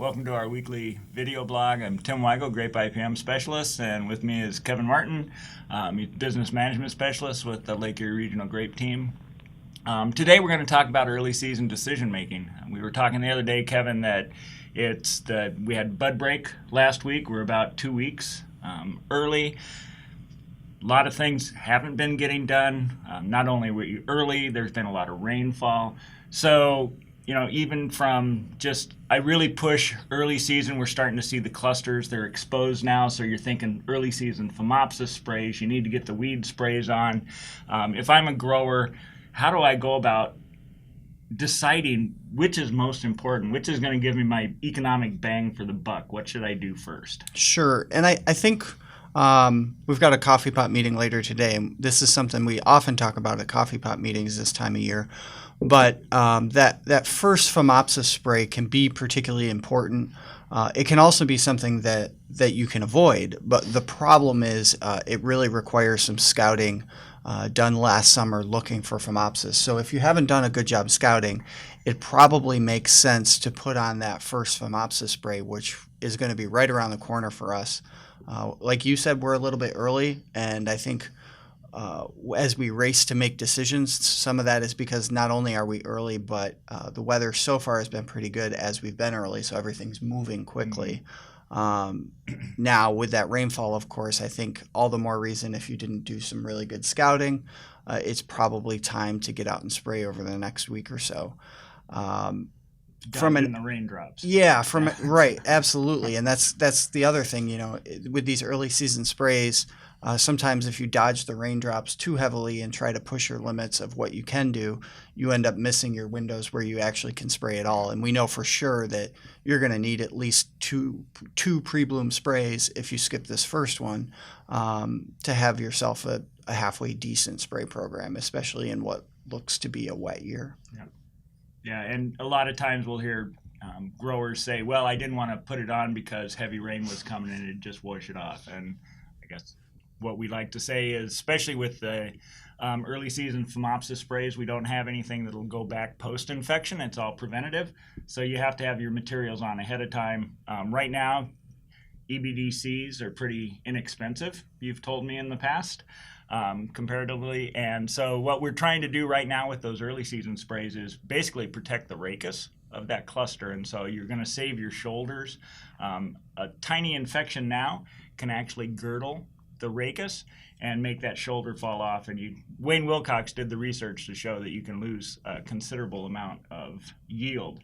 Welcome to our weekly video blog. I'm Tim Weigel, Grape IPM Specialist, and with me is Kevin Martin, Business Management Specialist with the Lake Erie Regional Grape Team. Today we're going to talk about early season decision making. We were talking the other day, Kevin, that we had bud break last week. We're about 2 weeks early. A lot of things haven't been getting done. Not only were we early, there's been a lot of rainfall. So, even from I really push early season. We're starting to see the clusters. They're exposed now. So you're thinking early season Phomopsis sprays. You need to get the weed sprays on. If I'm a grower, how do I go about deciding which is most important, which is going to give me my economic bang for the buck? What should I do first? Sure. And I think we've got a coffee pot meeting later today. And this is something we often talk about at coffee pot meetings this time of year. But that first Phomopsis spray can be particularly important. It can also be something that you can avoid. But the problem is it really requires some scouting done last summer looking for Phomopsis. So if you haven't done a good job scouting, it probably makes sense to put on that first Phomopsis spray, which is going to be right around the corner for us. Like you said, we're a little bit early, and I think as we race to make decisions, some of that is because not only are we early, but the weather so far has been pretty good as we've been early, so everything's moving quickly. Now, with that rainfall, of course, I think all the more reason if you didn't do some really good scouting, it's probably time to get out and spray over the next week or so. From the raindrops. Yeah, right, absolutely. And that's the other thing, with these early season sprays, sometimes if you dodge the raindrops too heavily and try to push your limits of what you can do, you end up missing your windows where you actually can spray at all. And we know for sure that you're going to need at least two pre-bloom sprays if you skip this first one to have yourself a halfway decent spray program, especially in what looks to be a wet year. Yeah. Yeah, and a lot of times we'll hear growers say, well, I didn't want to put it on because heavy rain was coming and it just washed it off. And I guess what we like to say is, especially with the early season Phomopsis sprays, we don't have anything that'll go back post-infection. It's all preventative. So you have to have your materials on ahead of time. Right now, EBDCs are pretty inexpensive, you've told me in the past. Comparatively. And so what we're trying to do right now with those early season sprays is basically protect the rachis of that cluster. And so you're going to save your shoulders. A tiny infection now can actually girdle the rachis and make that shoulder fall off. And Wayne Wilcox did the research to show that you can lose a considerable amount of yield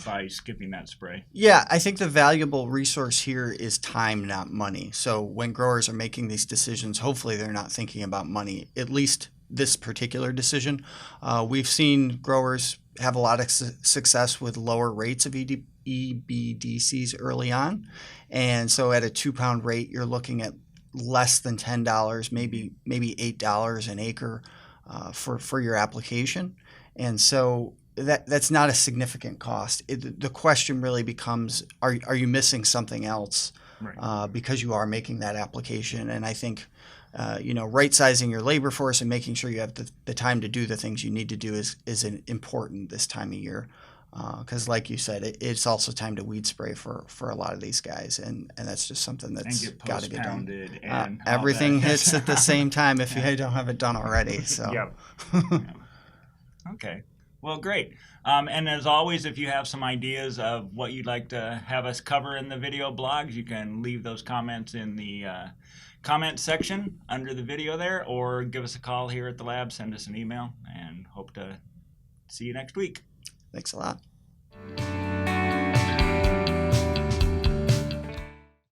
by skipping that spray. Yeah, I think the valuable resource here is time, not money. So when growers are making these decisions, hopefully they're not thinking about money, at least this particular decision. We've seen growers have a lot of success with lower rates of EBDCs early on. And so at a 2-pound rate, you're looking at less than $10, maybe $8 an acre for your application. And so that's not a significant cost. The question really becomes, are you missing something else because you are making that application? And I think, right-sizing your labor force and making sure you have the time to do the things you need to do is important this time of year. Because like you said, it's also time to weed spray for a lot of these guys. And that's just something that's got to get done. And everything hits at the same time if you don't have it done already. So. Yep. Okay. Well, great. And as always, if you have some ideas of what you'd like to have us cover in the video blogs, you can leave those comments in the comment section under the video there, or give us a call here at the lab, send us an email, and hope to see you next week. Thanks a lot.